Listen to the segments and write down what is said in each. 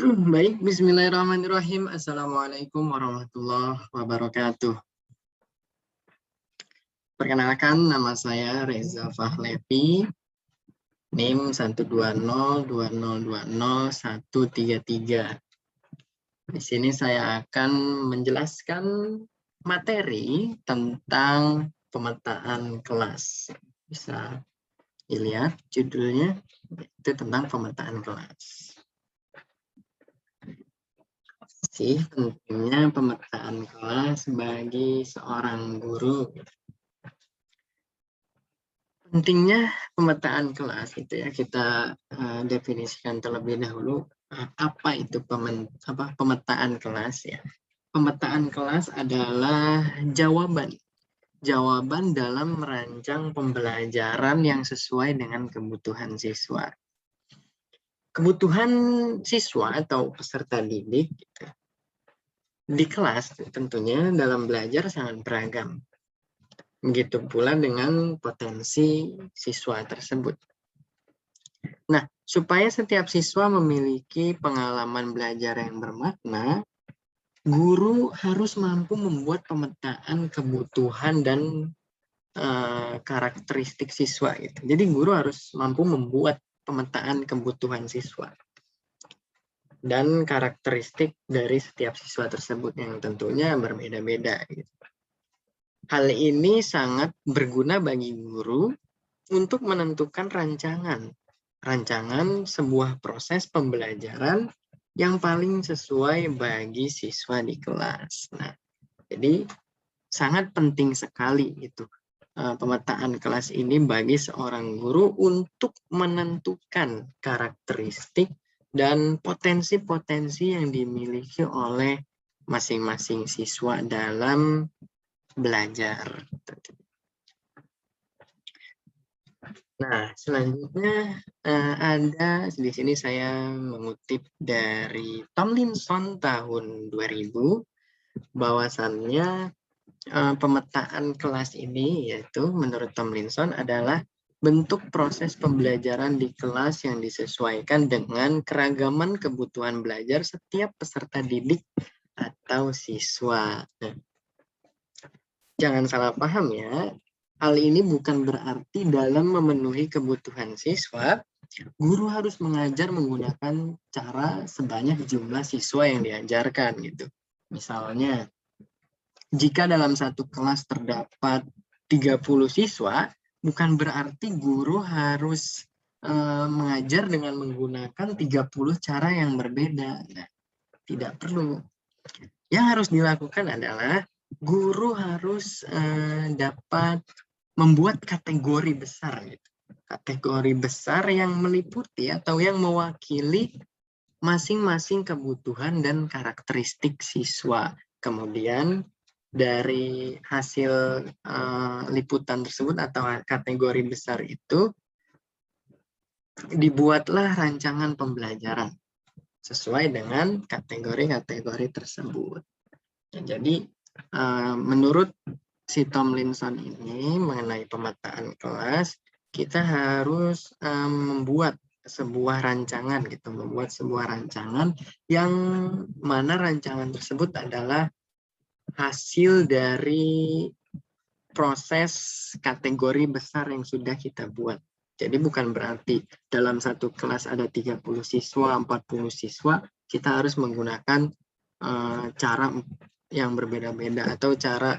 Baik, bismillahirrahmanirrahim. Assalamualaikum warahmatullahi wabarakatuh. Perkenalkan, nama saya Reza Fahlevi, NIM 12020202133. Di sini saya akan menjelaskan materi tentang pemetaan kelas. Bisa dilihat judulnya, itu tentang pemetaan kelas. Pentingnya pemetaan kelas bagi seorang guru. Pentingnya pemetaan kelas itu ya kita definisikan terlebih dahulu apa itu pemetaan kelas ya. Pemetaan kelas adalah jawaban dalam merancang pembelajaran yang sesuai dengan kebutuhan siswa. Kebutuhan siswa atau peserta didik gitu, di kelas tentunya dalam belajar sangat beragam. Begitu pula dengan potensi siswa tersebut. Nah, supaya setiap siswa memiliki pengalaman belajar yang bermakna, guru harus mampu membuat pemetaan kebutuhan dan karakteristik siswa. Gitu. Jadi guru harus mampu membuat pemetaan kebutuhan siswa dan karakteristik dari setiap siswa tersebut yang tentunya berbeda-beda. Gitu. Hal ini sangat berguna bagi guru untuk menentukan rancangan sebuah proses pembelajaran yang paling sesuai bagi siswa di kelas. Nah, jadi sangat penting sekali itu pemetaan kelas ini bagi seorang guru untuk menentukan karakteristik dan potensi-potensi yang dimiliki oleh masing-masing siswa dalam belajar. Nah, selanjutnya ada di sini saya mengutip dari Tomlinson tahun 2000, bahwasannya pemetaan kelas ini yaitu menurut Tomlinson adalah bentuk proses pembelajaran di kelas yang disesuaikan dengan keragaman kebutuhan belajar setiap peserta didik atau siswa. Nah, jangan salah paham ya, hal ini bukan berarti dalam memenuhi kebutuhan siswa, guru harus mengajar menggunakan cara sebanyak jumlah siswa yang diajarkan gitu. Misalnya, jika dalam satu kelas terdapat 30 siswa, bukan berarti guru harus mengajar dengan menggunakan 30 cara yang berbeda. Nah, tidak perlu. Yang harus dilakukan adalah guru harus dapat membuat kategori besar. Gitu. Kategori besar yang meliputi atau yang mewakili masing-masing kebutuhan dan karakteristik siswa. Kemudian dari hasil liputan tersebut atau kategori besar itu dibuatlah rancangan pembelajaran sesuai dengan kategori-kategori tersebut. Jadi menurut si Tomlinson ini mengenai pemetaan kelas, kita harus membuat sebuah rancangan gitu, membuat sebuah rancangan yang mana rancangan tersebut adalah hasil dari proses kategori besar yang sudah kita buat. Jadi bukan berarti dalam satu kelas ada 30 siswa, 40 siswa, kita harus menggunakan cara yang berbeda-beda atau cara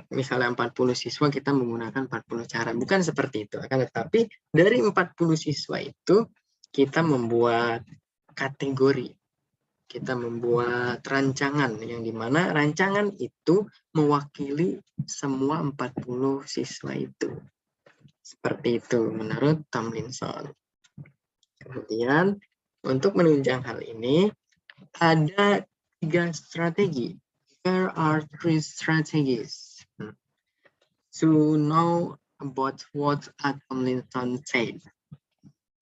misalnya 40 siswa kita menggunakan 40 cara. Bukan seperti itu. Akan tetapi dari 40 siswa itu kita membuat kategori. Kita membuat rancangan yang dimana rancangan itu mewakili semua 40 siswa itu. Seperti itu menurut Tomlinson. Kemudian untuk menunjang hal ini ada 3 strategi. There are 3 strategies to know about what Tomlinson said.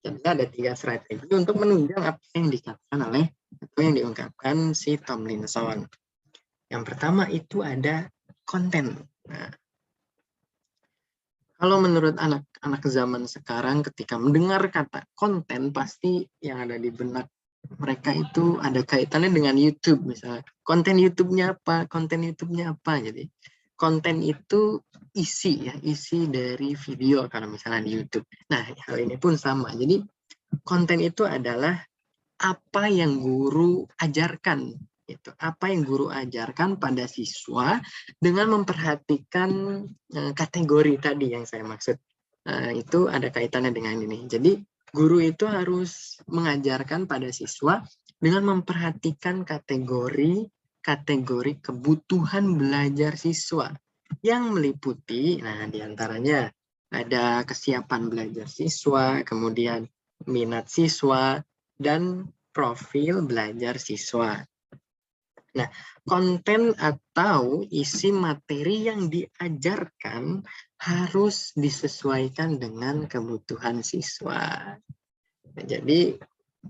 Jadi ada 3 strategi untuk menunjang apa yang dikatakan oleh atau yang diungkapkan si Tomlinson. Yang pertama itu ada konten. Nah, kalau menurut anak-anak zaman sekarang ketika mendengar kata konten, pasti yang ada di benak mereka itu ada kaitannya dengan YouTube misalnya. Konten YouTube-nya apa? Konten YouTube-nya apa? Jadi konten itu isi ya, isi dari video kalau misalnya di YouTube. Nah, hal ini pun sama. Jadi konten itu adalah apa yang guru ajarkan, itu apa yang guru ajarkan pada siswa dengan memperhatikan kategori tadi yang saya maksud. Itu ada kaitannya dengan ini. Jadi guru itu harus mengajarkan pada siswa dengan memperhatikan kategori kebutuhan belajar siswa yang meliputi, nah diantaranya ada kesiapan belajar siswa, kemudian minat siswa, dan profil belajar siswa. Nah, konten atau isi materi yang diajarkan harus disesuaikan dengan kebutuhan siswa. Nah, jadi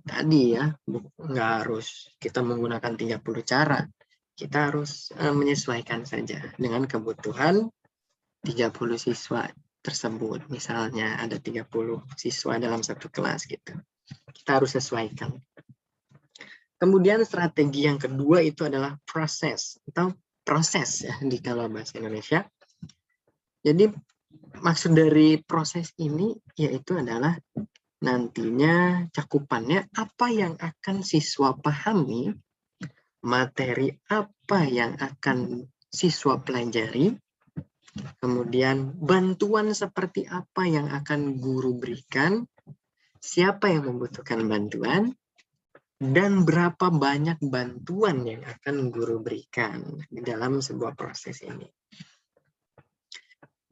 tadi ya, nggak harus kita menggunakan 30 cara. Kita harus menyesuaikan saja dengan kebutuhan 30 siswa tersebut. Misalnya ada 30 siswa dalam satu kelas gitu. Kita harus sesuaikan. Kemudian strategi yang kedua itu adalah proses atau proses ya di kalau bahasa Indonesia. Jadi maksud dari proses ini yaitu adalah nantinya cakupannya apa yang akan siswa pahami, materi apa yang akan siswa pelajari, kemudian bantuan seperti apa yang akan guru berikan, siapa yang membutuhkan bantuan, dan berapa banyak bantuan yang akan guru berikan di dalam sebuah proses ini.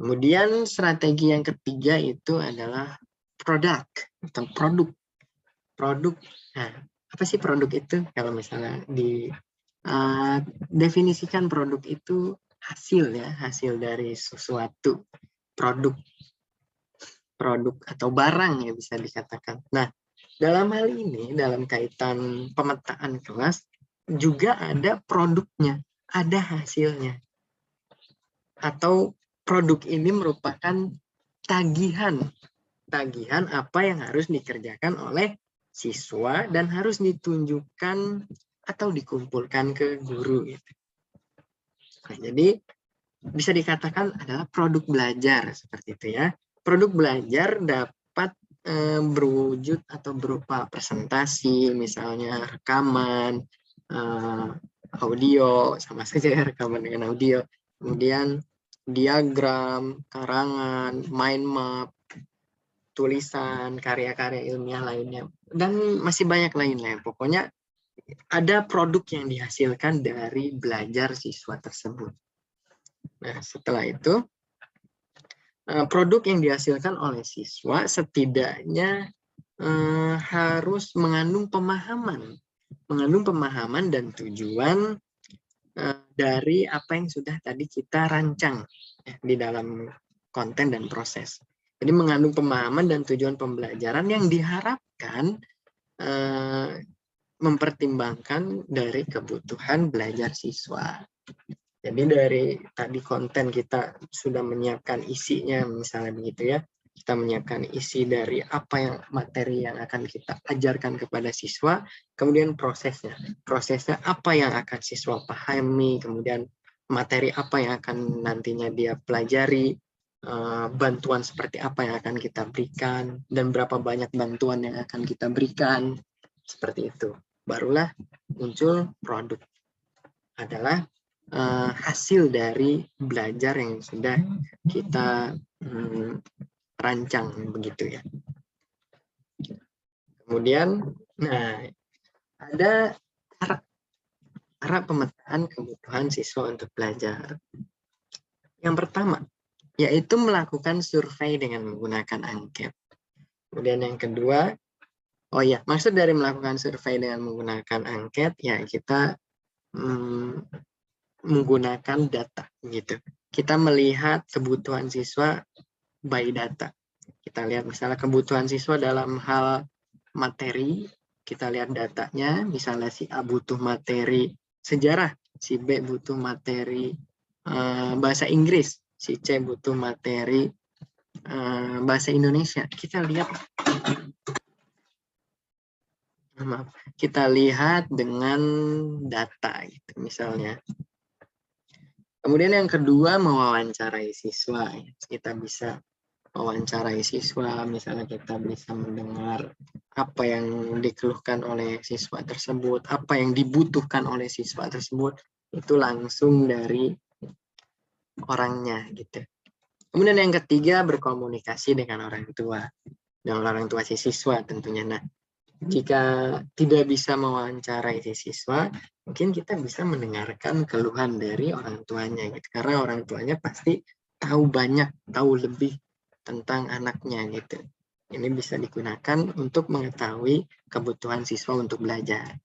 Kemudian strategi yang ketiga itu adalah produk atau produk. Produk, nah, apa sih produk itu? Kalau misalnya definisikan produk itu hasil ya, hasil dari sesuatu, produk atau barang ya bisa dikatakan. Nah, dalam hal ini, dalam kaitan pemetaan kelas, juga ada produknya, ada hasilnya. Atau produk ini merupakan tagihan apa yang harus dikerjakan oleh siswa dan harus ditunjukkan atau dikumpulkan ke guru. Nah, jadi bisa dikatakan adalah produk belajar seperti itu ya. Produk belajar dapat berwujud atau berupa presentasi, misalnya rekaman, audio, sama saja rekaman dengan audio, kemudian diagram, karangan, mind map, tulisan, karya-karya ilmiah lainnya, dan masih banyak lainnya. Pokoknya ada produk yang dihasilkan dari belajar siswa tersebut. Nah, setelah itu, produk yang dihasilkan oleh siswa setidaknya harus mengandung pemahaman dan tujuan dari apa yang sudah tadi kita rancang ya, di dalam konten dan proses. Jadi mengandung pemahaman dan tujuan pembelajaran yang diharapkan mempertimbangkan dari kebutuhan belajar siswa. Jadi dari tadi konten kita sudah menyiapkan isinya, misalnya begitu ya. Kita menyiapkan isi dari apa yang materi yang akan kita ajarkan kepada siswa, kemudian prosesnya. Prosesnya apa yang akan siswa pahami, kemudian materi apa yang akan nantinya dia pelajari, bantuan seperti apa yang akan kita berikan, dan berapa banyak bantuan yang akan kita berikan. Seperti itu. Barulah muncul produk. Adalah hasil dari belajar yang sudah kita rancang begitu ya. Kemudian, nah ada cara pemetaan kebutuhan siswa untuk belajar. Yang pertama, yaitu melakukan survei dengan menggunakan angket. Kemudian yang kedua, oh ya, maksud dari melakukan survei dengan menggunakan angket, ya kita menggunakan data gitu. Kita melihat kebutuhan siswa by data. Kita lihat misalnya kebutuhan siswa dalam hal materi, kita lihat datanya, misalnya si A butuh materi sejarah, si B butuh materi bahasa Inggris, si C butuh materi bahasa Indonesia. Kita lihat maaf, kita lihat dengan data gitu misalnya. Kemudian yang kedua, mewawancarai siswa. Kita bisa mewawancarai siswa, misalnya kita bisa mendengar apa yang dikeluhkan oleh siswa tersebut, apa yang dibutuhkan oleh siswa tersebut, itu langsung dari orangnya gitu. Kemudian yang ketiga, berkomunikasi dengan orang tua si siswa tentunya. Nah, jika tidak bisa mewawancarai si siswa, mungkin kita bisa mendengarkan keluhan dari orang tuanya gitu. Karena orang tuanya pasti tahu banyak, tahu lebih tentang anaknya gitu. Ini bisa digunakan untuk mengetahui kebutuhan siswa untuk belajar.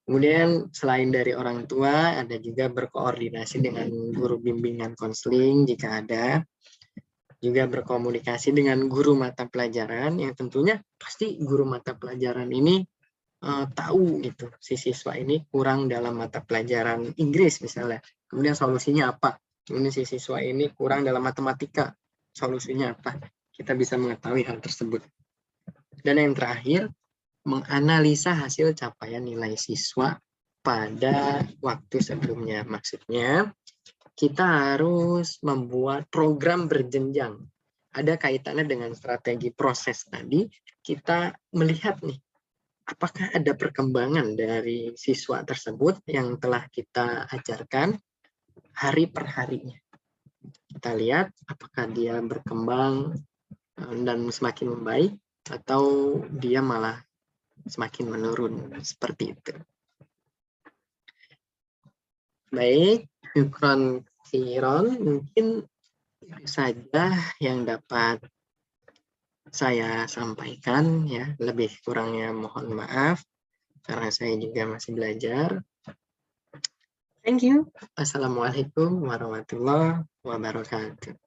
Kemudian selain dari orang tua, ada juga berkoordinasi dengan guru bimbingan konseling jika ada. Juga berkomunikasi dengan guru mata pelajaran yang tentunya pasti guru mata pelajaran ini tahu gitu si siswa ini kurang dalam mata pelajaran Inggris misalnya. Kemudian solusinya apa? Kemudian si siswa ini kurang dalam matematika. Solusinya apa? Kita bisa mengetahui hal tersebut. Dan yang terakhir, menganalisa hasil capaian nilai siswa pada waktu sebelumnya. Maksudnya, kita harus membuat program berjenjang. Ada kaitannya dengan strategi proses tadi, kita melihat nih, apakah ada perkembangan dari siswa tersebut yang telah kita ajarkan hari per harinya. Kita lihat apakah dia berkembang dan semakin membaik, atau dia malah semakin menurun, seperti itu. Baik, syukron khairan, mungkin itu saja yang dapat saya sampaikan ya. Lebih kurangnya mohon maaf karena saya juga masih belajar. Thank you. Assalamualaikum warahmatullahi wabarakatuh.